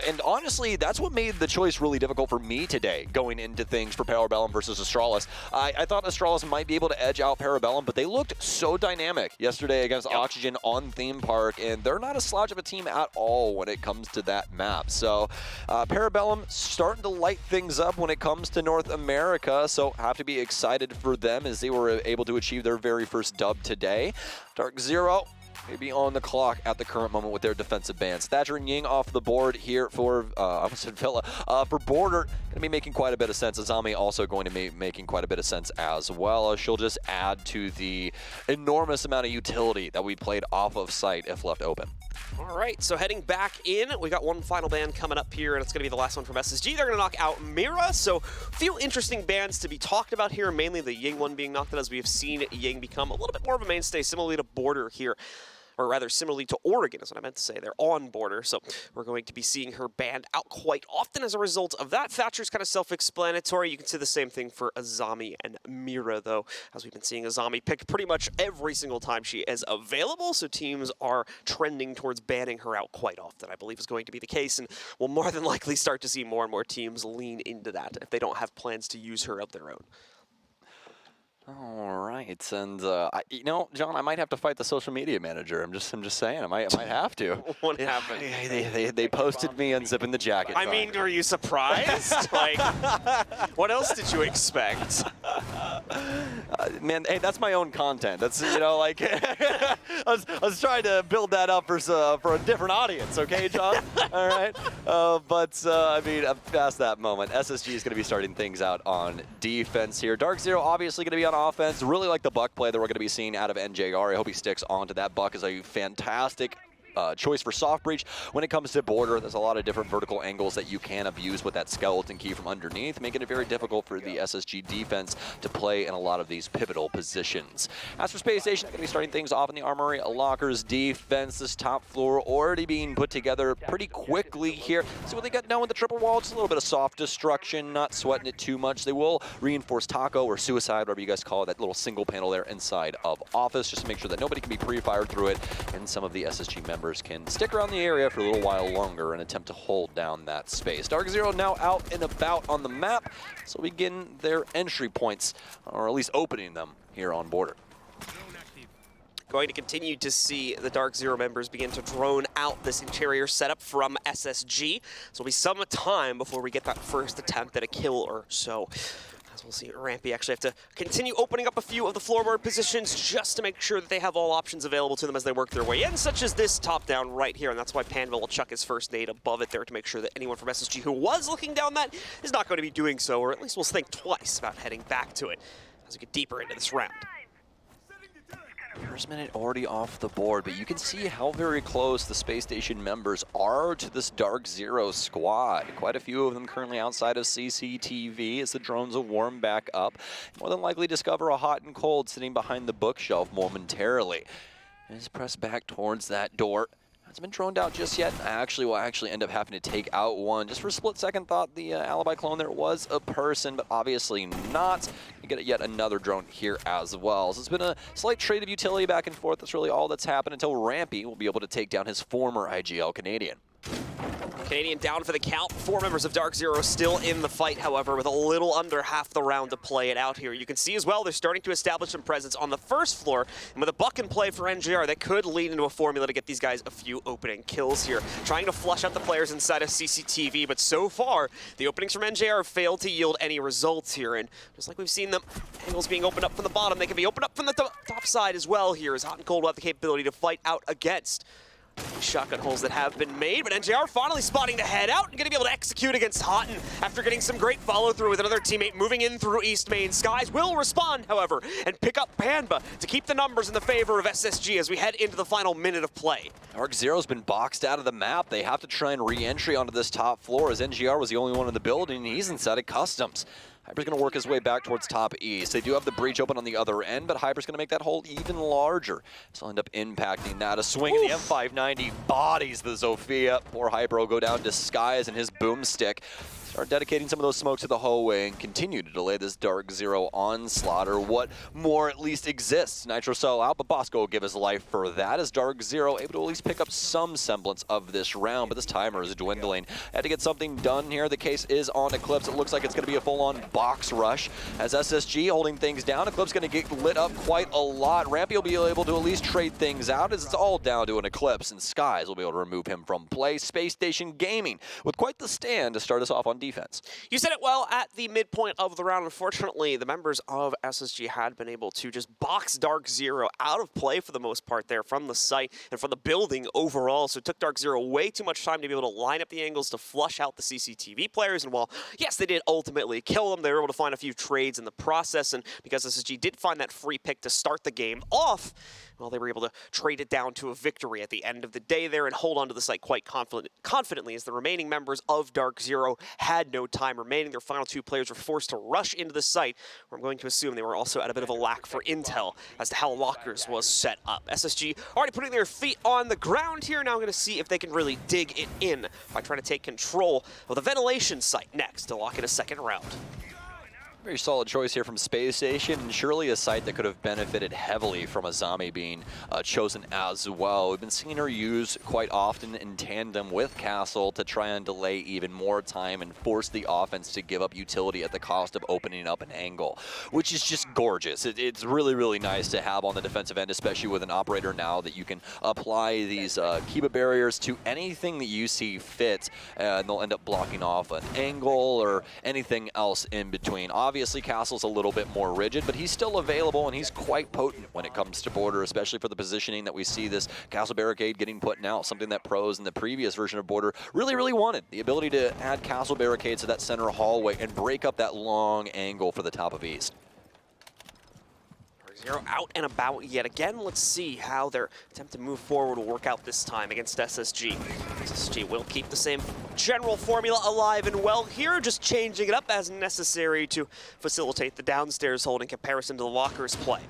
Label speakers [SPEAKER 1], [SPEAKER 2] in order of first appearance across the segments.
[SPEAKER 1] and honestly, that's what made the choice really difficult for me today, going into things for Parabellum versus Astralis. I thought Astralis might be able to edge out Parabellum, but they looked so dynamic yesterday against Oxygen on Theme Park, and they're not a slouch of a team at all when it comes to that map. So Parabellum starting to light things up when it comes to North America, so have to be excited for them as they were able to achieve their very first dub today. DarkZero maybe on the clock at the current moment with their defensive bans. Thatcher and Ying off the board here for, I almost said Villa, for Border. Going to be making quite a bit of sense. Azami also going to be making quite a bit of sense as well. She'll just add to the enormous amount of utility that we played off of site if left open.
[SPEAKER 2] All right, so heading back in, we got one final ban coming up here, and it's going to be the last one from SSG. They're going to knock out Mira, so a few interesting bans to be talked about here, mainly the Ying one being knocked out, as we have seen Ying become a little bit more of a mainstay, similarly to Border here. Or rather, similarly to Oregon is what I meant to say. They're on Border, so we're going to be seeing her banned out quite often as a result of that. Thatcher's kind of self-explanatory. You can see the same thing for Azami and Mira, though, as we've been seeing Azami picked pretty much every single time she is available, so teams are trending towards banning her out quite often, I believe is going to be the case, and we'll more than likely start to see more and more teams lean into that if they don't have plans to use her of their own.
[SPEAKER 1] All right, and you know, John, I might have to fight the social media manager. I'm just saying, I might have to.
[SPEAKER 2] What happened?
[SPEAKER 1] They posted me unzipping the jacket.
[SPEAKER 2] I mean, are you surprised? Like, what else did you expect?
[SPEAKER 1] Man, hey, that's my own content. That's, you know, like I was trying to build that up for a different audience. Okay, John. All right, but I mean, past that moment, SSG is going to be starting things out on defense here. DarkZero obviously going to be on offense. Really like the Buck play that we're going to be seeing out of NJR. I hope he sticks onto that. Buck is a fantastic choice for soft breach. When it comes to Border, there's a lot of different vertical angles that you can abuse with that skeleton key from underneath, making it very difficult for the SSG defense to play in a lot of these pivotal positions. As for Spacestation, going to be starting things off in the Armory Lockers defense. This top floor already being put together pretty quickly here. See what they got now with the triple wall. Just a little bit of soft destruction, not sweating it too much. They will reinforce Taco or Suicide, whatever you guys call it, that little single panel there inside of Office, just to make sure that nobody can be pre-fired through it, and some of the SSG members can stick around the area for a little while longer and attempt to hold down that space. DarkZero now out and about on the map, so we begin their entry points, or at least opening them here on Border.
[SPEAKER 2] Going to continue to see the DarkZero members begin to drone out this interior setup from SSG. So it'll be some time before we get that first attempt at a kill or so. As we'll see Rampy actually have to continue opening up a few of the floorboard positions just to make sure that they have all options available to them as they work their way in, such as this top down right here. And that's why Panville will chuck his first nade above it there to make sure that anyone from SSG who was looking down that is not going to be doing so, or at least will think twice about heading back to it as we get deeper into this round.
[SPEAKER 1] First minute already off the board, but you can see how very close the Space Station members are to this DarkZero squad. Quite a few of them currently outside of CCTV as the drones will warm back up. More than likely discover a hot and cold sitting behind the bookshelf momentarily. And just press back towards that door. Hasn't been droned out just yet. I will end up having to take out one. Just for a split second, thought the alibi clone there was a person, but obviously not. You get yet another drone here as well. So it's been a slight trade of utility back and forth. That's really all that's happened until Rampy will be able to take down his former IGL Canadian.
[SPEAKER 2] Canadian down for the count. 4 members of DarkZero still in the fight, however, with a little under half the round to play it out here. You can see as well they're starting to establish some presence on the first floor, and with a buck in play for NJR, that could lead into a formula to get these guys a few opening kills here. Trying to flush out the players inside of CCTV, but so far, the openings from NJR have failed to yield any results here, and just like we've seen them, angles being opened up from the bottom, they can be opened up from the top side as well here, as Hot and Cold will have the capability to fight out against shotgun holes that have been made, but NJR finally spotting to head out and going to be able to execute against Houghton after getting some great follow-through with another teammate moving in through East Main. Skies will respond, however, and pick up Panba to keep the numbers in the favor of SSG as we head into the final minute of play.
[SPEAKER 1] DarkZero's been boxed out of the map. They have to try and re-entry onto this top floor as NGR was the only one in the building. He's inside of Customs. Hyper's going to work his way back towards top east. They do have the breach open on the other end, but Hyper's going to make that hole even larger. So he'll end up impacting that. A swing in the M590 bodies the Zofia. Poor Hyper will go down to Skies and his boomstick. start dedicating some of those smokes to the hallway and continue to delay this DarkZero onslaught, or what more at least exists. Nitro Cell out, but Bosco will give his life for that as DarkZero able to at least pick up some semblance of this round, but this timer is dwindling. Had to get something done here. The case is on Eclipse. It looks like it's going to be a full-on box rush as SSG holding things down. Eclipse going to get lit up quite a lot. Rampy will be able to at least trade things out as it's all down to an Eclipse, and Skies will be able to remove him from play. Spacestation Gaming with quite the stand to start us off on defense.
[SPEAKER 2] You said it well at the midpoint of the round. Unfortunately, the members of SSG had been able to just box DarkZero out of play for the most part there from the site and from the building overall. So it took DarkZero way too much time to be able to line up the angles to flush out the CCTV players. And while, yes, they did ultimately kill them, they were able to find a few trades in the process. And because SSG did find that free pick to start the game off, well, they were able to trade it down to a victory at the end of the day there and hold on to the site quite confidently as the remaining members of DarkZero had no time remaining. Their final two players were forced to rush into the site, where I'm going to assume they were also at a bit of a lack for intel as to how lockers was set up. SSG already putting their feet on the ground here. Now I'm going to see if they can really dig it in by trying to take control of the ventilation site next to lock in a second round.
[SPEAKER 1] Very solid choice here from Spacestation, and surely a site that could have benefited heavily from a zombie being chosen as well. We've been seeing her used quite often in tandem with Castle to try and delay even more time and force the offense to give up utility at the cost of opening up an angle, which is just gorgeous. It's really, really nice to have on the defensive end, especially with an operator now that you can apply these Kiba barriers to anything that you see fit, and they'll end up blocking off an angle or anything else in between. Obviously, Castle's a little bit more rigid, but he's still available, and he's quite potent when it comes to Border, especially for the positioning that we see this Castle Barricade getting put out, something that pros in the previous version of Border really, really wanted. The ability to add Castle Barricades to that center hallway and break up that long angle for the top of East.
[SPEAKER 2] Zero out and about yet again. Let's see how their attempt to move forward will work out this time against SSG. SSG will keep the same general formula alive and well here, just changing it up as necessary to facilitate the downstairs hold in comparison to the lockers play.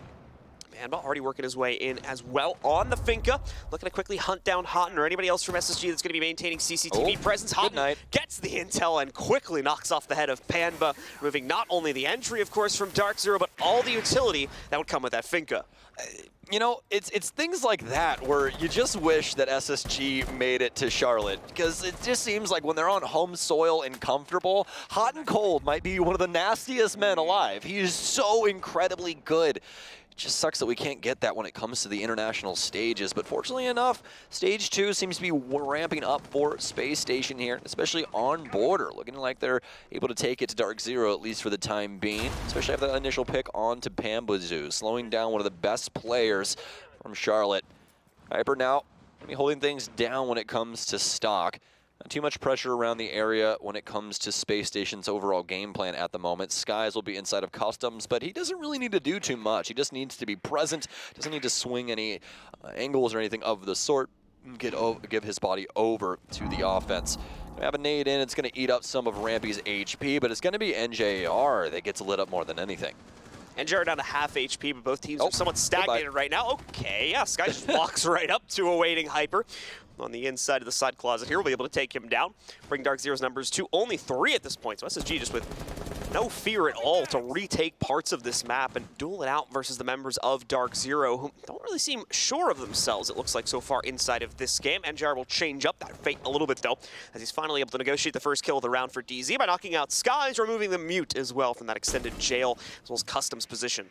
[SPEAKER 2] Manba already working his way in as well on the Finka. Looking to quickly hunt down Houghton or anybody else from SSG that's going to be maintaining CCTV presence. Houghton gets the intel and quickly knocks off the head of Panba, removing not only the entry, of course, from DarkZero, but all the utility that would come with that Finka.
[SPEAKER 1] You know, it's things like that where you just wish that SSG made it to Charlotte, because it just seems like when they're on home soil and comfortable, Hot and Cold might be one of the nastiest men alive. He is so incredibly good. It just sucks that we can't get that when it comes to the international stages, but fortunately enough, Stage 2 seems to be ramping up for Spacestation here, especially on Border, looking like they're able to take it to DarkZero, at least for the time being, especially after that initial pick onto Pambazoo, slowing down one of the best players from Charlotte. Hyper now holding things down when it comes to stock. Not too much pressure around the area when it comes to Spacestation's overall game plan at the moment. Skies will be inside of Customs, but he doesn't really need to do too much. He just needs to be present, doesn't need to swing any angles or anything of the sort. Give his body over to the offense. Gonna have a nade in, it's gonna eat up some of Rampy's HP, but it's gonna be NJR that gets lit up more than anything.
[SPEAKER 2] NJR down to half HP, but both teams are somewhat stagnated right now. Okay, yeah, Sky just walks right up to a waiting Hyper. On the inside of the side closet here, we'll be able to take him down. Bring DarkZero's numbers to only 3 at this point. So SSG just with no fear at all to retake parts of this map and duel it out versus the members of DarkZero, who don't really seem sure of themselves, it looks like, so far inside of this game. NJR will change up that fate a little bit, though, as he's finally able to negotiate the first kill of the round for DZ by knocking out Skies, removing the mute as well from that extended jail, as well as Customs position.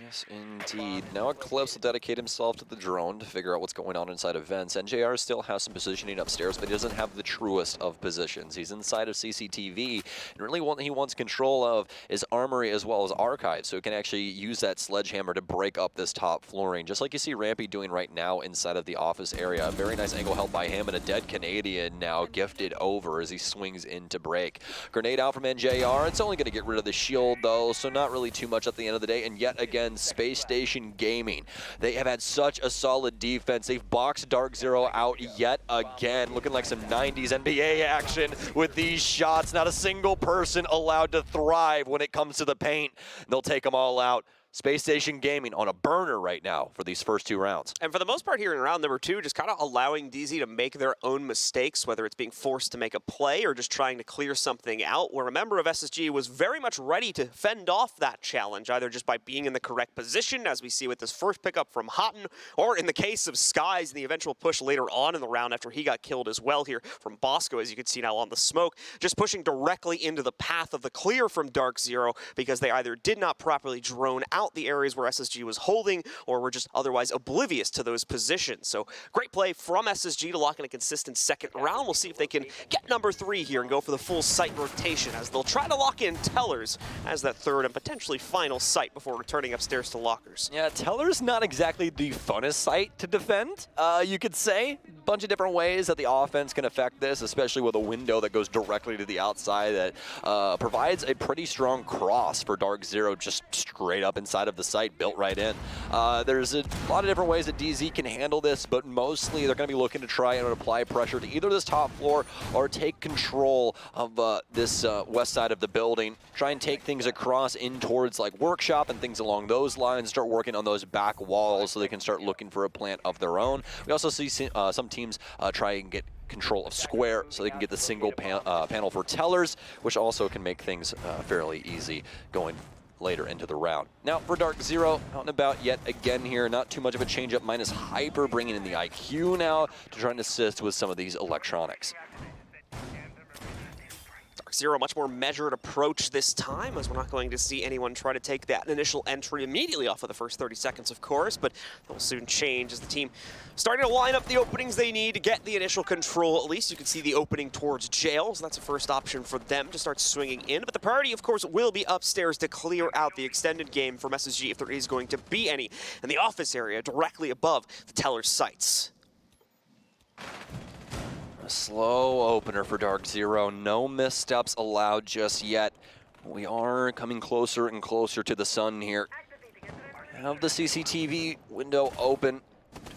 [SPEAKER 1] Yes, indeed. Now Eclipse will dedicate himself to the drone to figure out what's going on inside of vents. NJR still has some positioning upstairs, but he doesn't have the truest of positions. He's inside of CCTV, and really what he wants control of is Armory as well as Archive, so he can actually use that sledgehammer to break up this top flooring, just like you see Rampy doing right now inside of the office area. A very nice angle held by him, and a dead Canadian now gifted over as he swings in to break. Grenade out from NJR. It's only going to get rid of the shield, though, so not really too much at the end of the day, and yet again, Spacestation Gaming. They have had such a solid defense. They've boxed DarkZero out yet again, looking like some 90s NBA action with these shots. Not a single person allowed to thrive when it comes to the paint. They'll take them all out. Spacestation Gaming on a burner right now for these first 2 rounds.
[SPEAKER 2] And for the most part here in round number 2, just kind of allowing DZ to make their own mistakes, whether it's being forced to make a play or just trying to clear something out, where a member of SSG was very much ready to fend off that challenge, either just by being in the correct position, as we see with this first pickup from Houghton, or in the case of Skies, in the eventual push later on in the round after he got killed as well here from Bosco, as you can see now on the smoke, just pushing directly into the path of the clear from DarkZero, because they either did not properly drone out the areas where SSG was holding, or were just otherwise oblivious to those positions. So great play from SSG to lock in a consistent second round. We'll see if they can get number 3 here and go for the full site rotation, as they'll try to lock in Tellers as that third and potentially final site before returning upstairs to lockers.
[SPEAKER 1] Yeah, Teller's not exactly the funnest site to defend, you could say. A bunch of different ways that the offense can affect this, especially with a window that goes directly to the outside that provides a pretty strong cross for DarkZero just straight up inside of the site, built right in. There's a lot of different ways that DZ can handle this, but mostly they're going to be looking to try and apply pressure to either this top floor or take control of this west side of the building, try and take things across in towards like workshop and things along those lines, start working on those back walls so they can start looking for a plant of their own. We also see some teams try and get control of square so they can get the single panel for Tellers, which also can make things fairly easy going later into the round. Now for DarkZero, out and about yet again here, not too much of a change up, minus Hyper bringing in the IQ now to try and assist with some of these electronics.
[SPEAKER 2] DarkZero, much more measured approach this time, as we're not going to see anyone try to take that initial entry immediately off of the first 30 seconds, of course, but that will soon change as the team starting to line up the openings they need to get the initial control. At least you can see the opening towards jail, so that's a first option for them to start swinging in. But the priority, of course, will be upstairs to clear out the extended game from SSG, if there is going to be any, in the office area directly above the Teller's sights.
[SPEAKER 1] Slow opener for DarkZero. No missteps allowed just yet. We are coming closer and closer to the sun here. Have the CCTV window open.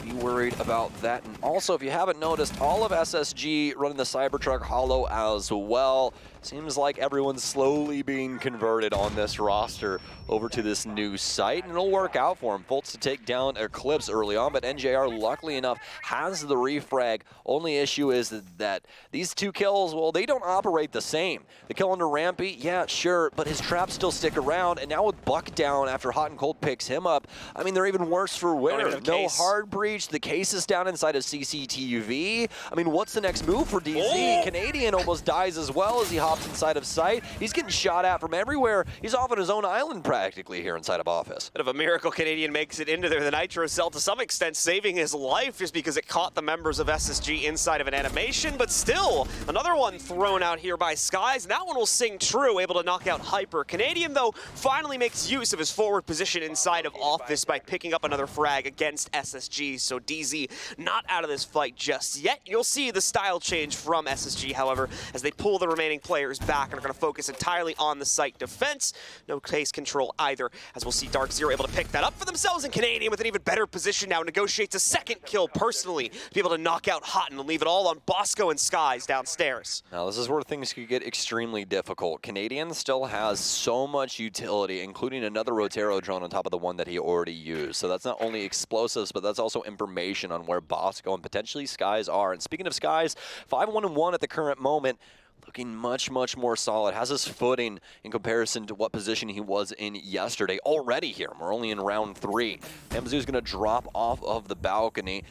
[SPEAKER 1] Be worried about that. And also, if you haven't noticed, all of SSG running the Cybertruck Hollow as well. Seems like everyone's slowly being converted on this roster over to this new site, and it'll work out for him. Fultz to take down Eclipse early on, but NJR, luckily enough, has the refrag. Only issue is that these 2 kills, well, they don't operate the same. The kill under Rampy, yeah, sure, but his traps still stick around, and now with Buck down after Hot and Cold picks him up, I mean, they're even worse for wear. No hard breach, the case is down inside of CCTV. I mean, what's the next move for DZ? Oh. Canadian almost dies as well as he hops inside of sight. He's getting shot at from everywhere. He's off on his own island practically here inside of office.
[SPEAKER 2] Bit of a miracle Canadian makes it into there. The Nitro Cell to some extent saving his life just because it caught the members of SSG inside of an animation, but still another one thrown out here by Skies. And that one will sing true, able to knock out Hyper. Canadian, though, finally makes use of his forward position inside of office by picking up another frag against SSG. So DZ not out of this fight just yet. You'll see the style change from SSG, however, as they pull the remaining players back and are going to focus entirely on the site defense. No case control either, as we'll see DarkZero able to pick that up for themselves, and Canadian with an even better position now negotiates a second kill personally to be able to knock out Houghton and leave it all on Bosco and Skies downstairs.
[SPEAKER 1] Now this is where things could get extremely difficult. Canadian still has so much utility, including another Rotero drone on top of the one that he already used. So that's not only explosives, but that's also information on where Bosco and potentially Skies are. And speaking of Skies, 5-1-1 at the current moment. Looking much, much more solid. Has his footing in comparison to what position he was in yesterday. Already here, we're only in round 3. Amazoo's going to drop off of the balcony.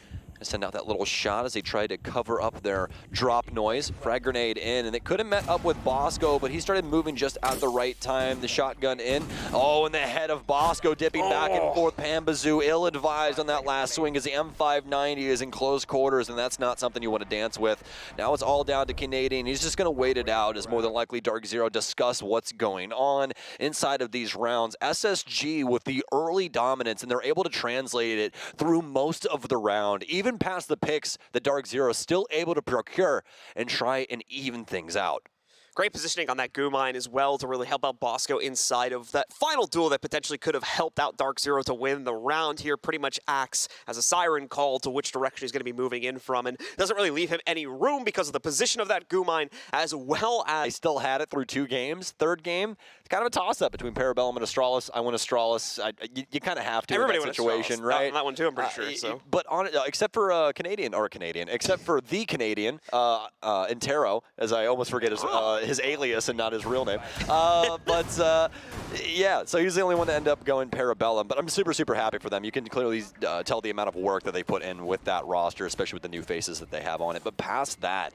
[SPEAKER 1] Send out that little shot as they tried to cover up their drop noise. Frag grenade in, and it could have met up with Bosco, but he started moving just at the right time. The shotgun in. Oh, and the head of Bosco dipping back and forth. Pambazoo ill-advised on that last swing as the M590 is in close quarters, and that's not something you want to dance with. Now it's all down to Canadian. He's just going to wait it out as more than likely DarkZero discuss what's going on inside of these rounds. SSG with the early dominance, and they're able to translate it through most of the round. Even past the picks that DarkZero is still able to procure and try and even things out.
[SPEAKER 2] Great positioning on that goo mine as well to really help out Bosco inside of that final duel that potentially could have helped out DarkZero to win the round here. Pretty much acts as a siren call to which direction he's going to be moving in from, and doesn't really leave him any room because of the position of that goo mine, as well as...
[SPEAKER 1] They still had it through 2 games. Third game, it's kind of a toss-up between Parabellum and Astralis. I want Astralis. You kind of have to
[SPEAKER 2] Everybody
[SPEAKER 1] in that situation, right?
[SPEAKER 2] That one too, I'm pretty sure. So.
[SPEAKER 1] But except for except for the Canadian, Intero, as I almost forget his alias and not his real name. Yeah, so he's the only one to end up going Parabellum. But I'm super, super happy for them. You can clearly tell the amount of work that they put in with that roster, especially with the new faces that they have on it. But past that,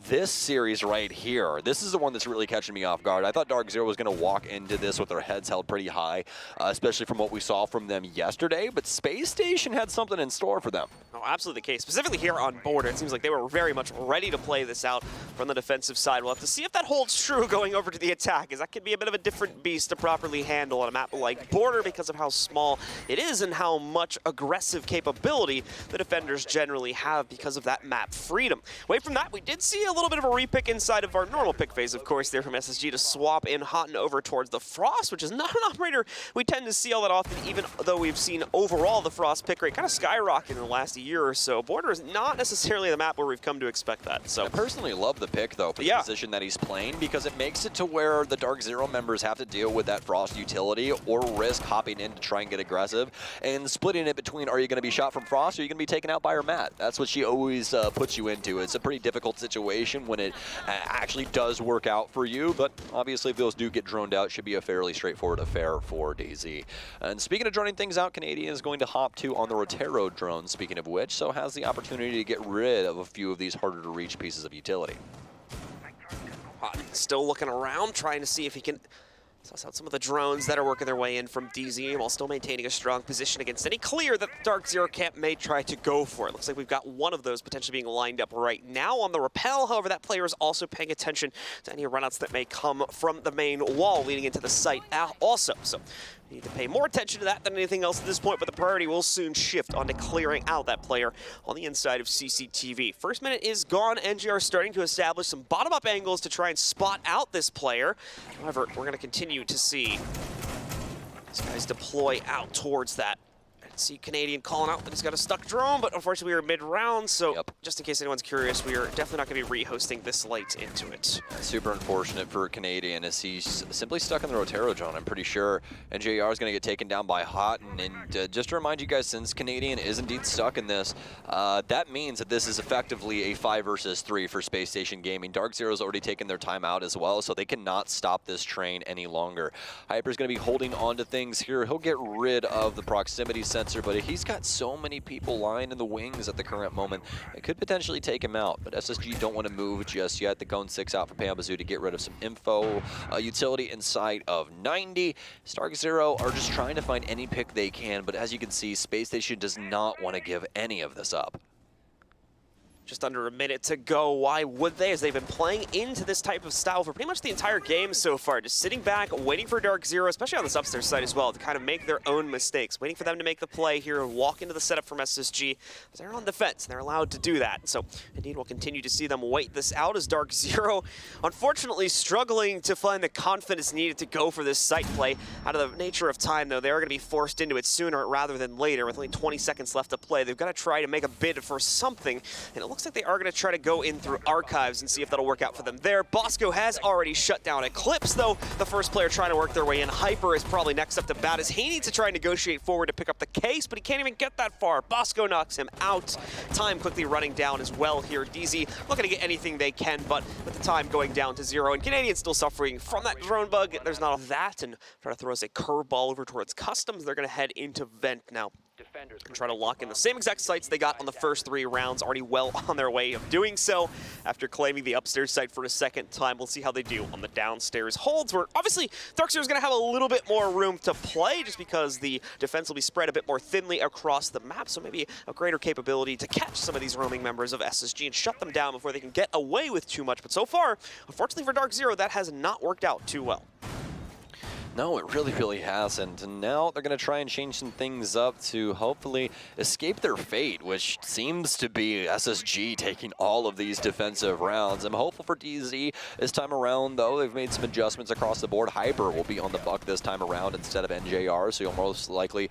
[SPEAKER 1] this series right here, this is the one that's really catching me off guard. I thought DarkZero was going to walk into this with their heads held pretty high, especially from what we saw from them yesterday. But Spacestation had something in store for them.
[SPEAKER 2] Oh, absolutely the case. Specifically here on Border, it seems like they were very much ready to play this out from the defensive side. We'll have to see if that holds true going over to the attack, as that could be a bit of a different beast to properly handle on a map like Border because of how small it is and how much aggressive capability the defenders generally have because of that map freedom. Away from that, we did see a little bit of a repick inside of our normal pick phase, of course, there from SSG to swap in hot and over towards the Frost, which is not an operator we tend to see all that often, even though we've seen overall the Frost pick rate kind of skyrocket in the last year or so. Border is not necessarily the map where we've come to expect that. So
[SPEAKER 1] I personally love the pick, though, for the position that he's playing, because it makes it to where the DarkZero members have to deal with that Frost utility or risk hopping in to try and get aggressive and splitting it between, are you going to be shot from Frost or are you going to be taken out by her mat? That's what she always puts you into. It's a pretty difficult situation when it actually does work out for you, but obviously if those do get droned out, it should be a fairly straightforward affair for DayZ. And speaking of droning things out, Canadian is going to hop to on the Rotero drone, speaking of which, so has the opportunity to get rid of a few of these harder to reach pieces of utility.
[SPEAKER 2] Still looking around, trying to see if he can suss out some of the drones that are working their way in from DZ while still maintaining a strong position against any clear that DarkZero camp may try to go for. It looks like we've got one of those potentially being lined up right now on the rappel. However, that player is also paying attention to any runouts that may come from the main wall leading into the site also. So we need to pay more attention to that than anything else at this point, but the priority will soon shift onto clearing out that player on the inside of CCTV. First minute is gone. NGR starting to establish some bottom-up angles to try and spot out this player. However, we're going to continue to see these guys deploy out towards that. See Canadian calling out that he's got a stuck drone, but unfortunately we are mid-round, so just in case anyone's curious, we are definitely not going to be rehosting this late into it.
[SPEAKER 1] Super unfortunate for Canadian as he's simply stuck in the Rotero drone. I'm pretty sure NJR is going to get taken down by Hot, and just to remind you guys, since Canadian is indeed stuck in this, that means that this is effectively a 5 versus 3 for Spacestation Gaming. DarkZero's already taken their time out as well, so they cannot stop this train any longer. Hyper's going to be holding on to things here. He'll get rid of the proximity sensor, but he's got so many people lying in the wings at the current moment, it could potentially take him out. But SSG don't want to move just yet. The Cone 6 out for Pambazu to get rid of some info. Utility inside of 90. DarkZero are just trying to find any pick they can, but as you can see, Spacestation does not want to give any of this up.
[SPEAKER 2] Just under a minute to go. Why would they? As they've been playing into this type of style for pretty much the entire game so far. Just sitting back, waiting for DarkZero, especially on this upstairs side as well, to kind of make their own mistakes. Waiting for them to make the play here and walk into the setup from SSG. They're on defense, and they're allowed to do that. So, indeed, we'll continue to see them wait this out as DarkZero, unfortunately, struggling to find the confidence needed to go for this site play. Out of the nature of time, though, they are going to be forced into it sooner rather than later. With only 20 seconds left to play, they've got to try to make a bid for something, and it looks like they are going to try to go in through archives and see if that'll work out for them there. Bosco has already shut down Eclipse, though. The first player trying to work their way in. Hyper is probably next up to bat as he needs to try and negotiate forward to pick up the case, but he can't even get that far. Bosco knocks him out. Time quickly running down as well here. DZ looking to get anything they can, but with the time going down to 0, and Canadian still suffering from that drone bug. There's not that, and try to throw us a curveball over towards Customs. They're going to head into Vent now and try to lock in the same exact sites they got on the first 3 rounds, already well on their way of doing so. After claiming the upstairs site for a second time, we'll see how they do on the downstairs holds, where obviously DarkZero is going to have a little bit more room to play just because the defense will be spread a bit more thinly across the map, so maybe a greater capability to catch some of these roaming members of SSG and shut them down before they can get away with too much. But so far, unfortunately for DarkZero, that has not worked out too well.
[SPEAKER 1] No, it really hasn't. And now they're going to try and change some things up to hopefully escape their fate, which seems to be SSG taking all of these defensive rounds. I'm hopeful for DZ this time around, though. They've made some adjustments across the board. Hyper will be on the buck this time around instead of NJR, so you'll most likely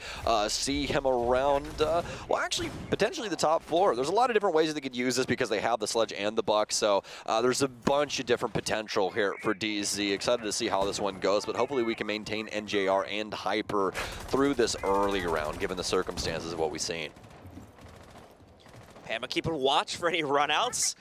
[SPEAKER 1] see him around, well, actually, potentially the top floor. There's a lot of different ways they could use this because they have the sledge and the buck, so there's a bunch of different potential here for DZ. Excited to see how this one goes, but hopefully we can maintain NJR and Hyper through this early round, given the circumstances of what we've seen.
[SPEAKER 2] Pamba keeping watch for any runouts.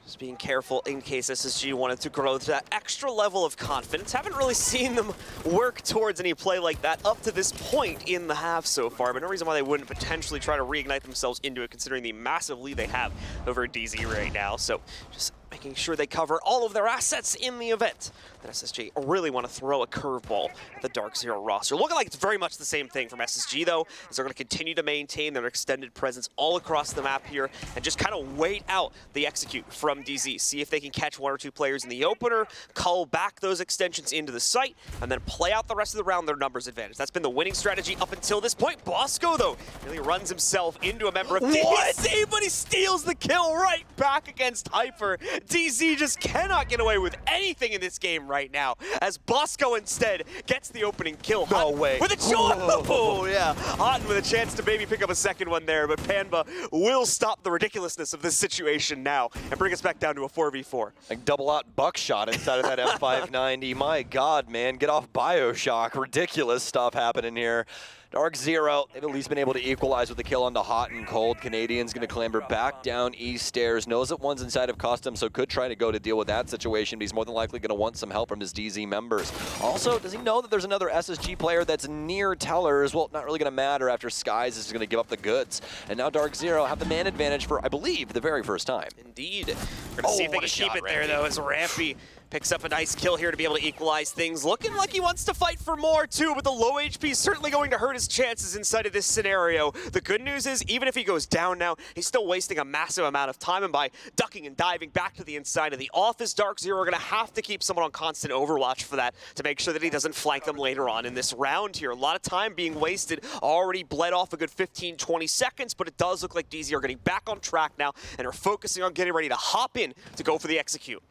[SPEAKER 2] Just being careful in case SSG wanted to grow to that extra level of confidence. Haven't really seen them work towards any play like that up to this point in the half so far, but no reason why they wouldn't potentially try to reignite themselves into it, considering the massive lead they have over DZ right now. So just making sure they cover all of their assets in the event that SSG really want to throw a curveball at the DarkZero roster. Looking like it's very much the same thing from SSG, though, as they're going to continue to maintain their extended presence all across the map here and just kind of wait out the execute from DZ. See if they can catch one or two players in the opener, cull back those extensions into the site, and then play out the rest of the round their numbers advantage. That's been the winning strategy up until this point. Bosco, though, really runs himself into a member of DZ, but he steals the kill right back against Hyper. DZ just cannot get away with anything in this game right now, as Bosco instead gets the opening kill.
[SPEAKER 1] No way.
[SPEAKER 2] With a shot! Oh, yeah. Houghton with a chance to maybe pick up a second one there, but Pamba will stop the ridiculousness of this situation now and bring us back down to a 4v4.
[SPEAKER 1] Like double-out buckshot inside of that M590. My God, man, get off Bioshock. Ridiculous stuff happening here. DarkZero, they've at least been able to equalize with the kill on the hot and cold. Canadian's going to clamber back down east stairs. Knows that one's inside of custom, so could try to go to deal with that situation, but he's more than likely going to want some help from his DZ members. Also, does he know that there's another SSG player that's near Tellers? Well, not really going to matter after Skies is going to give up the goods. And now DarkZero have the man advantage for, I believe, the very first time.
[SPEAKER 2] Indeed. We're going to see if they can keep it there, though, as Rampy picks up a nice kill here to be able to equalize things. Looking like he wants to fight for more, too, but the low HP is certainly going to hurt his chances inside of this scenario. The good news is, even if he goes down now, he's still wasting a massive amount of time, and by ducking and diving back to the inside of the office, DarkZero are going to have to keep someone on constant overwatch for that to make sure that he doesn't flank them later on in this round here. A lot of time being wasted, already bled off a good 15-20 seconds, but it does look like DZ are getting back on track now and are focusing on getting ready to hop in to go for the execute.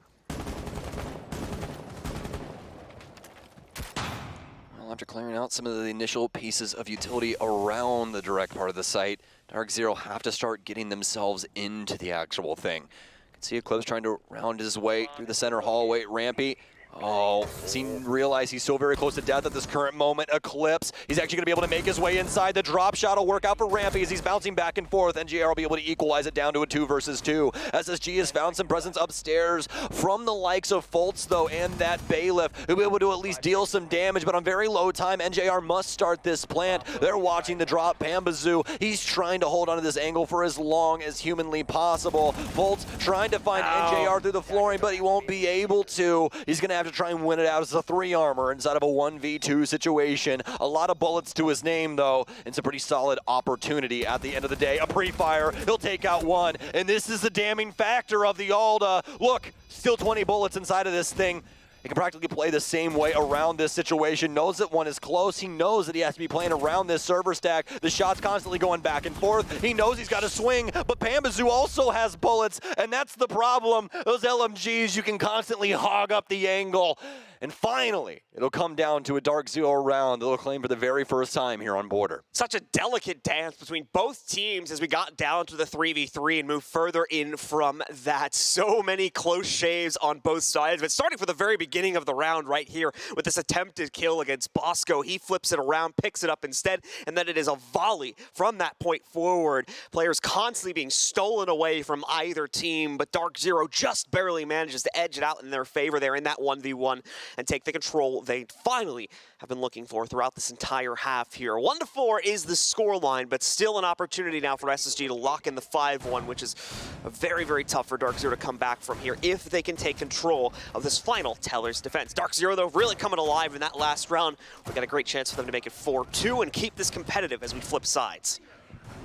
[SPEAKER 1] After clearing out some of the initial pieces of utility around the direct part of the site, DarkZero have to start getting themselves into the actual thing. You can see Eclipse trying to round his way through the center hallway. Rampy, does he realize he's so very close to death at this current moment? Eclipse, he's actually going to be able to make his way inside. The drop shot will work out for Rampy as he's bouncing back and forth. NGR will be able to equalize it down to a 2 versus 2. SSG has found some presence upstairs from the likes of Foltz, though, and that Bailiff, who'll be able to at least deal some damage, but on very low time, NJR must start this plant. They're watching the drop. Pambazoo, he's trying to hold onto this angle for as long as humanly possible. Foltz trying to find NJR through the flooring, but he won't be able to. He's going to have to try and win it out as a 3 armor inside of a 1v2 situation. A lot of bullets to his name, though. It's a pretty solid opportunity at the end of the day. A pre-fire, he'll take out one, and this is the damning factor of the Alda. Look, still 20 bullets inside of this thing. He can practically play the same way around this situation, knows that one is close. He knows that he has to be playing around this server stack. The shot's constantly going back and forth. He knows he's got to swing, but Pambazoo also has bullets, and that's the problem. Those LMGs, you can constantly hog up the angle. And finally, it'll come down to a DarkZero round that'll claim for the very first time here on Border.
[SPEAKER 2] Such a delicate dance between both teams as we got down to the 3v3 and moved further in from that. So many close shaves on both sides, but starting from the very beginning of the round right here with this attempted kill against Bosco. He flips it around, picks it up instead, and then it is a volley from that point forward. Players constantly being stolen away from either team, but DarkZero just barely manages to edge it out in their favor there in that 1v1. And take the control they finally have been looking for throughout this entire half here. 1-4 is the scoreline, but still an opportunity now for SSG to lock in the 5-1, which is very, very tough for DarkZero to come back from here if they can take control of this final Teller's defense. DarkZero, though, really coming alive in that last round. We got a great chance for them to make it 4-2 and keep this competitive as we flip sides.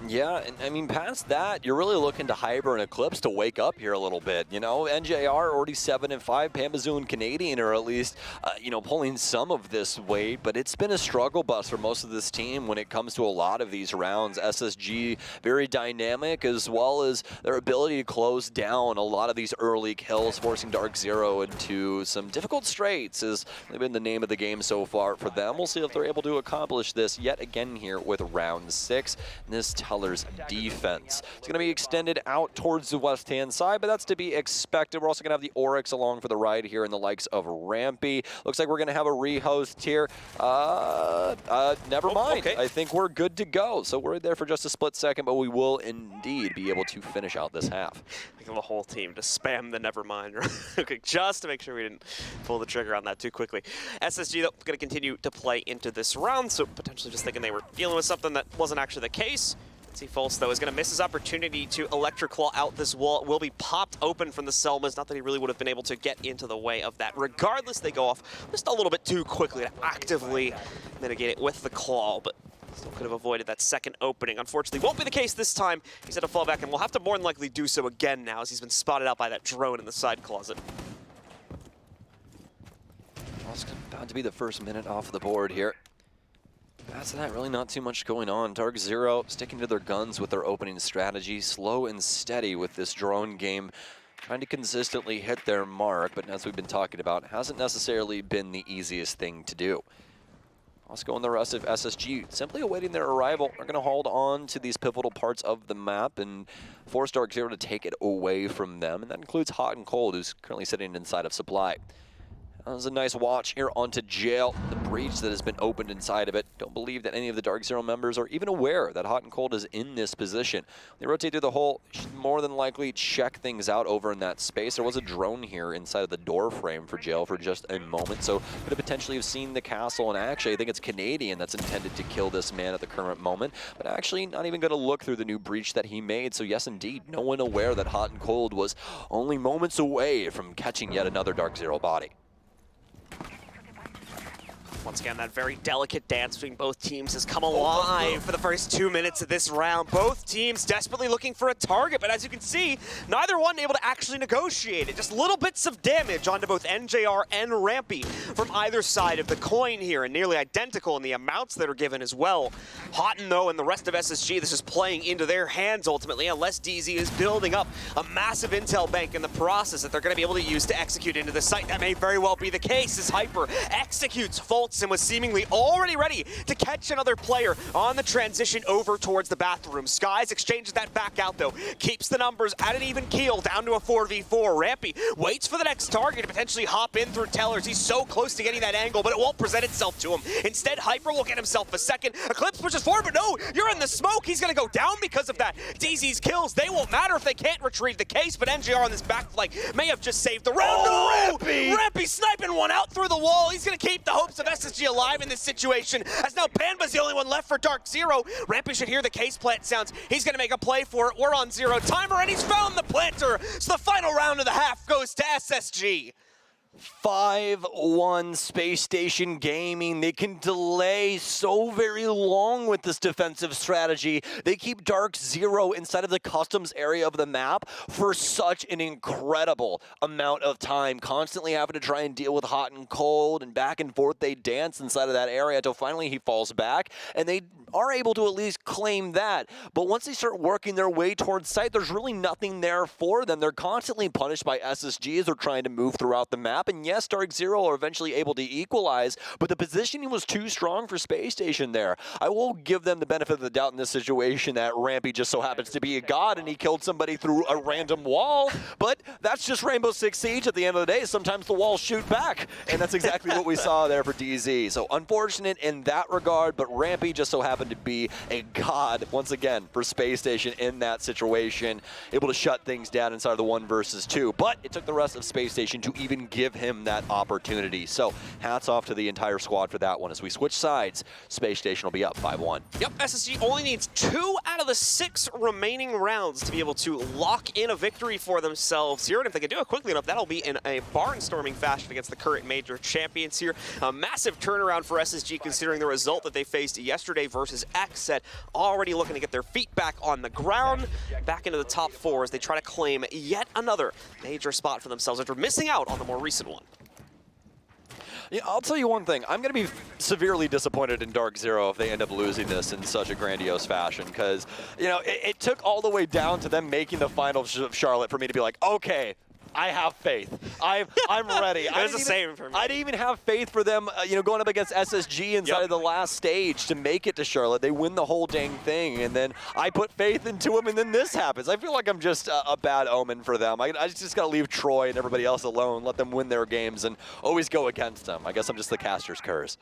[SPEAKER 1] Yeah, and I mean, past that, you're really looking to Hyper and Eclipse to wake up here a little bit. You know, NJR already 7-5, Pambazoo and Canadian are at least, you know, pulling some of this weight, but it's been a struggle bus for most of this team when it comes to a lot of these rounds. SSG, very dynamic, as well as their ability to close down a lot of these early kills, forcing DarkZero into some difficult straits has been the name of the game so far for them. We'll see if they're able to accomplish this yet again here with round 6. This Teller's defense. It's going to be extended out towards the west-hand side, but that's to be expected. We're also going to have the Oryx along for the ride here in the likes of Rampy. Looks like we're going to have a rehost here. Never mind.
[SPEAKER 2] Okay.
[SPEAKER 1] I think we're good to go. So we're there for just a split second, but we will indeed be able to finish out this half.
[SPEAKER 2] I think the whole team to spam the Nevermind, okay, just to make sure we didn't pull the trigger on that too quickly. SSG, though, going to continue to play into this round, so potentially just thinking they were dealing with something that wasn't actually the case. See, Fultz, though, is going to miss his opportunity to Electric Claw out this wall. It will be popped open from the Selmas. Not that he really would have been able to get into the way of that. Regardless, they go off just a little bit too quickly to actively mitigate it with the Claw, but still could have avoided that second opening. Unfortunately, won't be the case this time. He's had to fall back, and will have to more than likely do so again now, as he's been spotted out by that drone in the side closet.
[SPEAKER 1] Well, it's about to be the first minute off the board here. That's that, really not too much going on. DarkZero sticking to their guns with their opening strategy, slow and steady with this drone game, trying to consistently hit their mark, but as we've been talking about, hasn't necessarily been the easiest thing to do. Let's go on the rest of SSG, simply awaiting their arrival. Are going to hold on to these pivotal parts of the map and force DarkZero to take it away from them, and that includes Hot and Cold, who's currently sitting inside of Supply. That was a nice watch here onto Jail, the breach that has been opened inside of it. Don't believe that any of the DarkZero members are even aware that Hot and Cold is in this position. They rotate through the hole, should more than likely check things out over in that space. There was a drone here inside of the door frame for Jail for just a moment, so could have potentially have seen the castle, and actually I think it's Canadian that's intended to kill this man at the current moment, but actually not even going to look through the new breach that he made. So yes, indeed, no one aware that Hot and Cold was only moments away from catching yet another DarkZero body.
[SPEAKER 2] Once again, that very delicate dance between both teams has come alive for the first 2 minutes of this round. Both teams desperately looking for a target, but as you can see, neither one able to actually negotiate it. Just little bits of damage onto both NJR and Rampy from either side of the coin here, and nearly identical in the amounts that are given as well. Houghton, though, and the rest of SSG, this is playing into their hands ultimately, unless DZ is building up a massive intel bank in the process that they're going to be able to use to execute into the site. That may very well be the case as Hyper executes Fultz and was seemingly already ready to catch another player on the transition over towards the bathroom. Skies exchanges that back out, though. Keeps the numbers at an even keel, down to a 4v4. Rampy waits for the next target to potentially hop in through Tellers. He's so close to getting that angle, but it won't present itself to him. Instead, Hyper will get himself a second. Eclipse pushes forward, but no, you're in the smoke. He's going to go down because of that. DZ's kills, they won't matter if they can't retrieve the case, but NJR on this back flank may have just saved the round.
[SPEAKER 1] Oh, no! Rampy!
[SPEAKER 2] Rampy sniping one out through the wall. He's going to keep the hopes of SSG alive in this situation, as now Panba's the only one left for DarkZero. Rampy should hear the case plant sounds. He's going to make a play for it. We're on zero timer, and he's found the planter. So the final round of the half goes to SSG.
[SPEAKER 1] 5-1 Space Station Gaming. They can delay so very long with this defensive strategy. They keep DarkZero inside of the customs area of the map for such an incredible amount of time, constantly having to try and deal with Hot and Cold, and back and forth they dance inside of that area until finally he falls back, and they are able to at least claim that. But once they start working their way towards site, there's really nothing there for them. They're constantly punished by SSG as they're trying to move throughout the map. And yes, DarkZero are eventually able to equalize, but the positioning was too strong for Space Station there. I will give them the benefit of the doubt in this situation that Rampy just so happens to be a god and he killed somebody through a random wall, but that's just Rainbow Six Siege at the end of the day. Sometimes the walls shoot back, and that's exactly what we saw there for DZ. So unfortunate in that regard, but Rampy just so happened to be a god once again for Space Station in that situation, able to shut things down inside of the 1 versus 2. But it took the rest of Space Station to even give give him that opportunity. So hats off to the entire squad for that one. As we switch sides, Spacestation will be up 5-1.
[SPEAKER 2] Yep, SSG only needs 2 out of the 6 remaining rounds to be able to lock in a victory for themselves here. And if they can do it quickly enough, that'll be in a barnstorming fashion against the current major champions here. A massive turnaround for SSG considering the result that they faced yesterday versus XSET. Already looking to get their feet back on the ground, back into the top 4 as they try to claim yet another major spot for themselves after missing out on the more recent one.
[SPEAKER 1] Yeah, I'll tell you one thing. I'm going to be severely disappointed in DarkZero if they end up losing this in such a grandiose fashion, because, you know, it took all the way down to them making the finals of Charlotte for me to be like, okay, I have faith. I'm ready.
[SPEAKER 2] It was the same for me.
[SPEAKER 1] I didn't even have faith for them, you know, going up against SSG inside of the last stage to make it to Charlotte. They win the whole dang thing, and then I put faith into them, and then this happens. I feel like I'm just a bad omen for them. I just got to leave Troy and everybody else alone, let them win their games, and always go against them. I guess I'm just the caster's curse.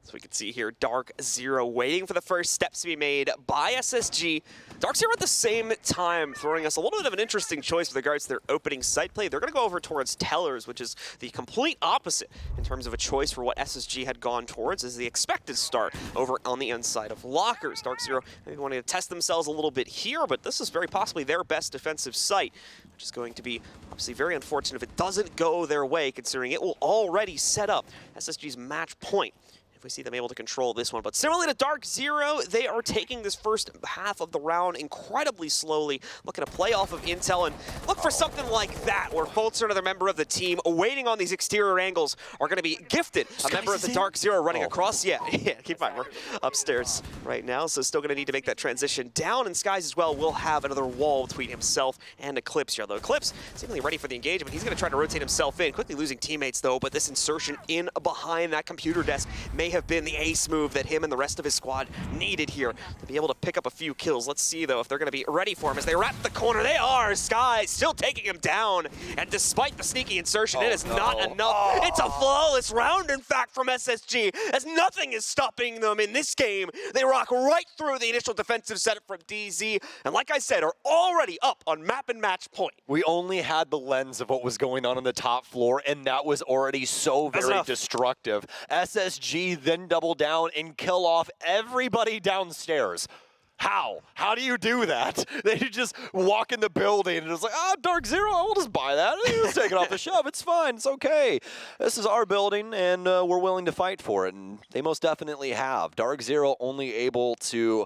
[SPEAKER 2] So we can see here DarkZero waiting for the first steps to be made by SSG. DarkZero at the same time throwing us a little bit of an interesting choice with regards to their opening site play. They're going to go over towards Tellers, which is the complete opposite in terms of a choice for what SSG had gone towards as the expected start over on the inside of Lockers. DarkZero maybe wanting to test themselves a little bit here, but this is very possibly their best defensive site, which is going to be obviously very unfortunate if it doesn't go their way, considering it will already set up SSG's match point if we see them able to control this one. But similarly to DarkZero, they are taking this first half of the round incredibly slowly, looking to play off of intel and look for something like that, where Fultzer, another member of the team, waiting on these exterior angles, are going to be gifted a member of the DarkZero running across. Yeah, keep in mind, we're upstairs right now, so still going to need to make that transition down, and Skies as well will have another wall between himself and Eclipse here. Although Eclipse seemingly ready for the engagement, he's going to try to rotate himself in, quickly losing teammates though, but this insertion in behind that computer desk may have been the ace move that him and the rest of his squad needed here to be able to pick up a few kills. Let's see though if they're going to be ready for him as they wrap the corner. They are. Sky still taking him down, and despite the sneaky insertion, it is not enough. It's a flawless round, in fact, from SSG, as nothing is stopping them in this game. They rock right through the initial defensive setup from DZ, and like I said, are already up on map and match point.
[SPEAKER 1] We only had the lens of what was going on the top floor, and that was already so very destructive. SSG then double down and kill off everybody downstairs. How? How do you do that? They just walk in the building and it's like, DarkZero, we'll just buy that. Let's take it off the shelf. It's fine. It's okay. This is our building, and we're willing to fight for it. And they most definitely have. DarkZero only able to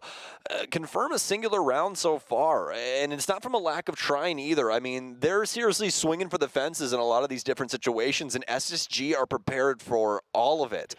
[SPEAKER 1] confirm a singular round so far. And it's not from a lack of trying either. I mean, they're seriously swinging for the fences in a lot of these different situations, and SSG are prepared for all of it.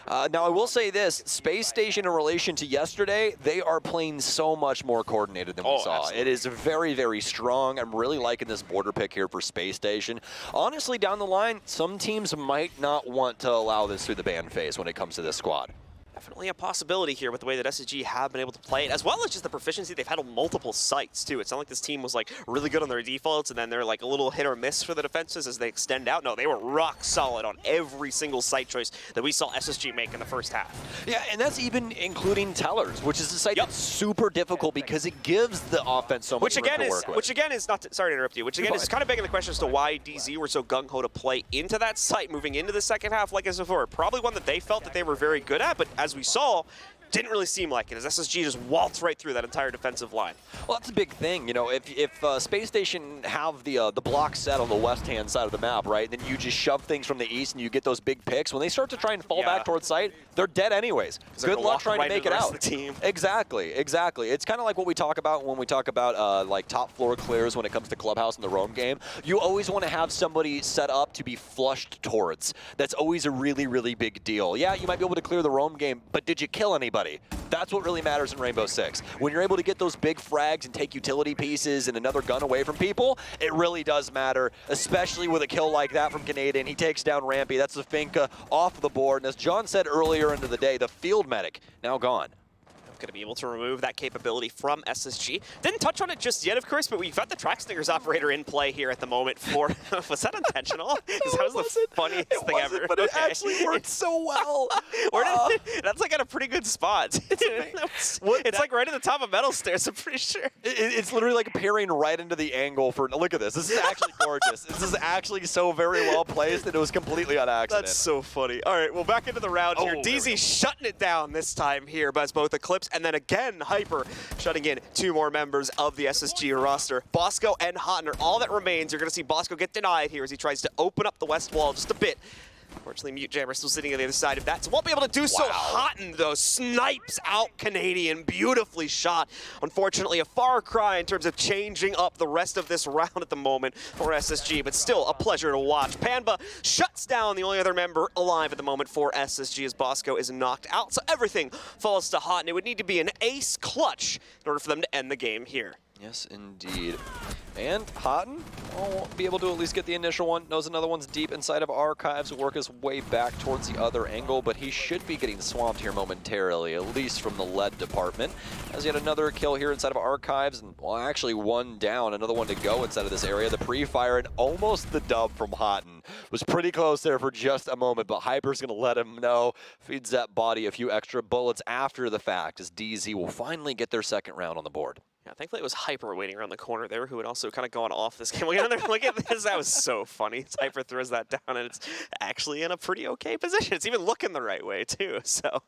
[SPEAKER 1] Now, I will say this. Spacestation, in relation to yesterday, they are playing so much more coordinated than we saw.
[SPEAKER 2] Absolutely.
[SPEAKER 1] It is very, very strong. I'm really liking this border pick here for Spacestation. Honestly, down the line, some teams might not want to allow this through the ban phase when it comes to this squad.
[SPEAKER 2] Definitely a possibility here with the way that SSG have been able to play it, as well as just the proficiency they've had on multiple sites, too. It's not like this team was, like, really good on their defaults, and then they're, like, a little hit or miss for the defenses as they extend out. No, they were rock solid on every single site choice that we saw SSG make in the first half.
[SPEAKER 1] Yeah, and that's even including Tellers, which is a site that's super difficult because it gives the offense so much room to work with.
[SPEAKER 2] Which again is not sorry to interrupt you. Which again is kind of begging the question as to why DZ were so gung ho to play into that site moving into the second half. Like I said before, probably one that they felt that they were very good at, but as we saw, didn't really seem like it, as SSG just waltzed right through that entire defensive line.
[SPEAKER 1] Well, that's a big thing. You know, if Spacestation have the block set on the west-hand side of the map, right, then you just shove things from the east and you get those big picks. When they start to try and fall back towards site, they're dead anyways. Good luck trying to make it out.
[SPEAKER 2] The team.
[SPEAKER 1] Exactly. It's kind of like what we talk about when we talk about like top floor clears when it comes to Clubhouse in the roam game. You always want to have somebody set up to be flushed towards. That's always a really, really big deal. Yeah, you might be able to clear the roam game, but did you kill anybody? That's what really matters in Rainbow Six. When you're able to get those big frags and take utility pieces and another gun away from people, it really does matter, especially with a kill like that from Canadian. He takes down Rampy. That's the Finka off the board. And as John said earlier into the day, the field medic now gone.
[SPEAKER 2] going to be able to remove that capability from SSG. Didn't touch on it just yet, of course, but we've got the Track Stingers operator in play here at the moment for... Was that intentional? Because that was the funniest thing ever.
[SPEAKER 1] But it actually worked so well.
[SPEAKER 2] That's like at a pretty good spot. It's like right at the top of metal stairs, I'm pretty sure.
[SPEAKER 1] It's literally like parrying right into the angle for... Look at this. This is actually gorgeous. This is actually so very well placed that it was completely on accident.
[SPEAKER 2] That's so funny. All right, well, back into the round here. DZ shutting it down this time here, but it's both Eclipse and then again Hyper shutting in 2 more members of the SSG roster. Bosco and Hotton are all that remains. You're going to see Bosco get denied here as he tries to open up the west wall just a bit. Unfortunately, Mute Jammer still sitting on the other side of that, so won't be able to do so. Hotton, though, snipes out Canadian. Beautifully shot. Unfortunately, a far cry in terms of changing up the rest of this round at the moment for SSG, but still a pleasure to watch. Panba shuts down the only other member alive at the moment for SSG as Bosco is knocked out, so everything falls to Hotton. It would need to be an ace clutch in order for them to end the game here.
[SPEAKER 1] Yes, indeed. And Hotton won't be able to at least get the initial one. Knows another one's deep inside of Archives, will work his way back towards the other angle, but he should be getting swamped here momentarily, at least from the lead department. As yet another kill here inside of Archives, and well, actually one down, another one to go inside of this area. The pre-fire and almost the dub from Hotton. Was pretty close there for just a moment, but Hyper's gonna let him know. Feeds that body a few extra bullets after the fact, as DZ will finally get their second round on the board.
[SPEAKER 2] Yeah, thankfully it was Hyper waiting around the corner there, who had also kind of gone off this game. Look at this, that was so funny. Hyper throws that down, and it's actually in a pretty okay position. It's even looking the right way, too, so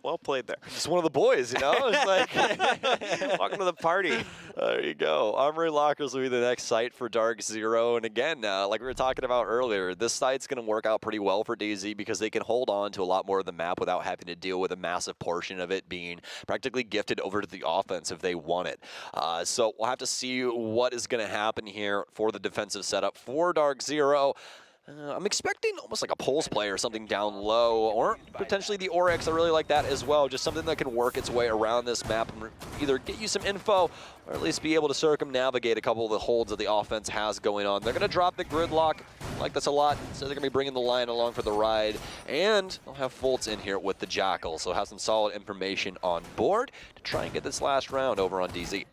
[SPEAKER 2] well played there.
[SPEAKER 1] Just one of the boys, you know? It's like,
[SPEAKER 2] welcome to the party.
[SPEAKER 1] There you go. Armory Lockers will be the next site for DarkZero. And again, like we were talking about earlier, this site's going to work out pretty well for DZ because they can hold on to a lot more of the map without having to deal with a massive portion of it being practically gifted over to the offense if they want it. So we'll have to see what is going to happen here for the defensive setup for DarkZero. I'm expecting almost like a Pulse play or something down low, or potentially the Oryx. I really like that as well. Just something that can work its way around this map and either get you some info or at least be able to circumnavigate a couple of the holds that the offense has going on. They're going to drop the gridlock. I like this a lot. So they're going to be bringing the line along for the ride. And they'll have Fultz in here with the Jackal. So have some solid information on board to try and get this last round over on DZ.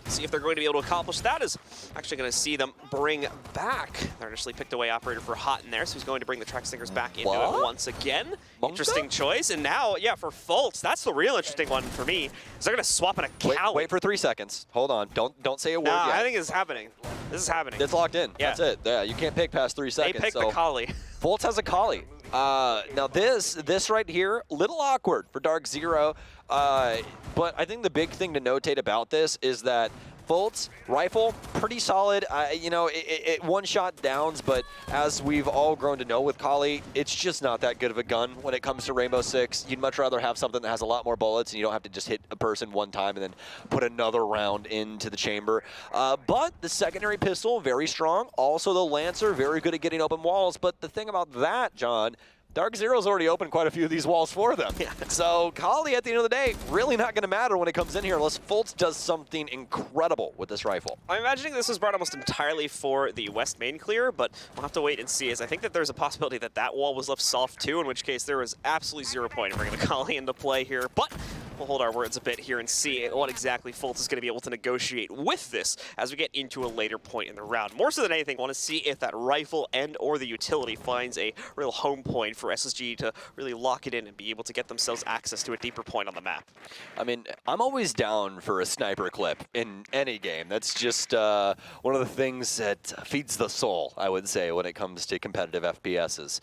[SPEAKER 2] See if they're going to be able to accomplish that is actually going to see them bring back their initially picked away operator for Hotton there, so he's going to bring the Track Stingers back into it once again. Interesting choice, and now, yeah, for Fultz, that's the real interesting one for me, is they're going to swap in a Cali.
[SPEAKER 1] Wait for 3 seconds. Hold on. Don't say a word yet.
[SPEAKER 2] I think it's happening. This is happening.
[SPEAKER 1] It's locked in.
[SPEAKER 2] Yeah.
[SPEAKER 1] That's it. Yeah, you can't pick past 3 seconds.
[SPEAKER 2] They picked the Kali.
[SPEAKER 1] Fultz has a Kali. Now this right here, little awkward for DarkZero, but I think the big thing to notate about this is that Fultz, rifle, pretty solid. You know, it one-shot downs, but as we've all grown to know with Kali, it's just not that good of a gun when it comes to Rainbow Six. You'd much rather have something that has a lot more bullets and you don't have to just hit a person one time and then put another round into the chamber. But the secondary pistol, very strong. Also the Lancer, very good at getting open walls. But the thing about that, John, DarkZero's already opened quite a few of these walls for them. Yeah. So Kali, at the end of the day, really not going to matter when it comes in here unless Fultz does something incredible with this rifle.
[SPEAKER 2] I'm imagining this was brought almost entirely for the west main clear, but we'll have to wait and see, as I think that there's a possibility that that wall was left soft too, in which case there was absolutely 0 point in bringing the Kali into play here. But we'll hold our words a bit here and see what exactly Fultz is going to be able to negotiate with this as we get into a later point in the round. More so than anything, I want to see if that rifle and or the utility finds a real home point for SSG to really lock it in and be able to get themselves access to a deeper point on the map.
[SPEAKER 1] I mean, I'm always down for a sniper clip in any game. That's just one of the things that feeds the soul, I would say, when it comes to competitive FPSs.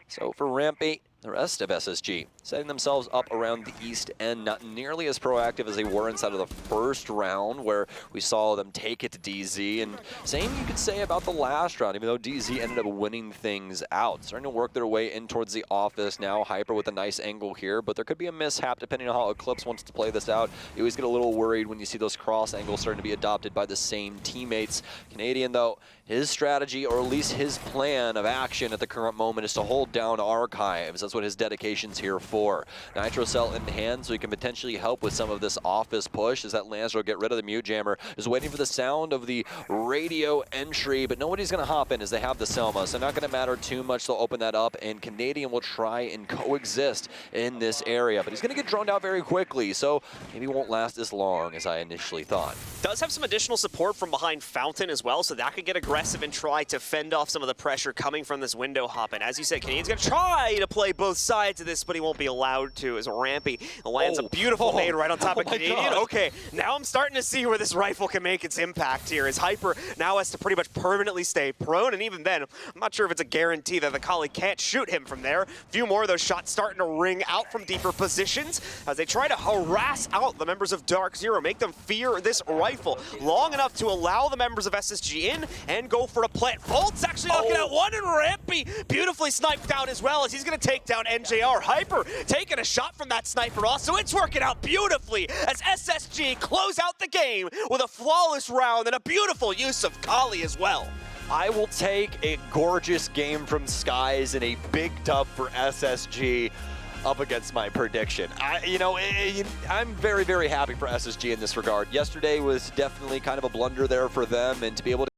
[SPEAKER 1] So for Ramp 8, the rest of SSG setting themselves up around the east end, not nearly as proactive as they were inside of the first round, where we saw them take it to DZ. And same you could say about the last round, even though DZ ended up winning things out. Starting to work their way in towards the office now. Hyper with a nice angle here, but there could be a mishap depending on how Eclipse wants to play this out. You always get a little worried when you see those cross angles starting to be adopted by the same teammates. Canadian, though, his strategy, or at least his plan of action at the current moment, is to hold down Archives. That's knows what his dedication's here for. Nitro Cell in hand, so he can potentially help with some of this office push as that Lancer will get rid of the Mute Jammer. Is waiting for the sound of the radio entry, but nobody's going to hop in as they have the Selma, so not going to matter too much. They'll open that up, and Canadian will try and coexist in this area, but he's going to get droned out very quickly, so maybe won't last as long as I initially thought.
[SPEAKER 2] Does have some additional support from behind Fountain as well, so that could get aggressive and try to fend off some of the pressure coming from this window hop. And as you said, Canadian's going to try to play both sides of this, but he won't be allowed to, as Rampy lands a beautiful nade right on top of Canadian.
[SPEAKER 1] God.
[SPEAKER 2] Okay, now I'm starting to see where this rifle can make its impact here, as Hyper now has to pretty much permanently stay prone, and even then, I'm not sure if it's a guarantee that the Kali can't shoot him from there. A few more of those shots starting to ring out from deeper positions as they try to harass out the members of DarkZero, make them fear this rifle long enough to allow the members of SSG in and go for a plant. Volt's actually knocking out one, and Rampy beautifully sniped down as well as he's going to take down NJR. Hyper taking a shot from that sniper also. It's working out beautifully as SSG close out the game with a flawless round and a beautiful use of Kali as well.
[SPEAKER 1] I will take a gorgeous game from Skies and a big dub for SSG up against my prediction. I'm very, very happy for SSG in this regard. Yesterday was definitely kind of a blunder there for them, and to be able to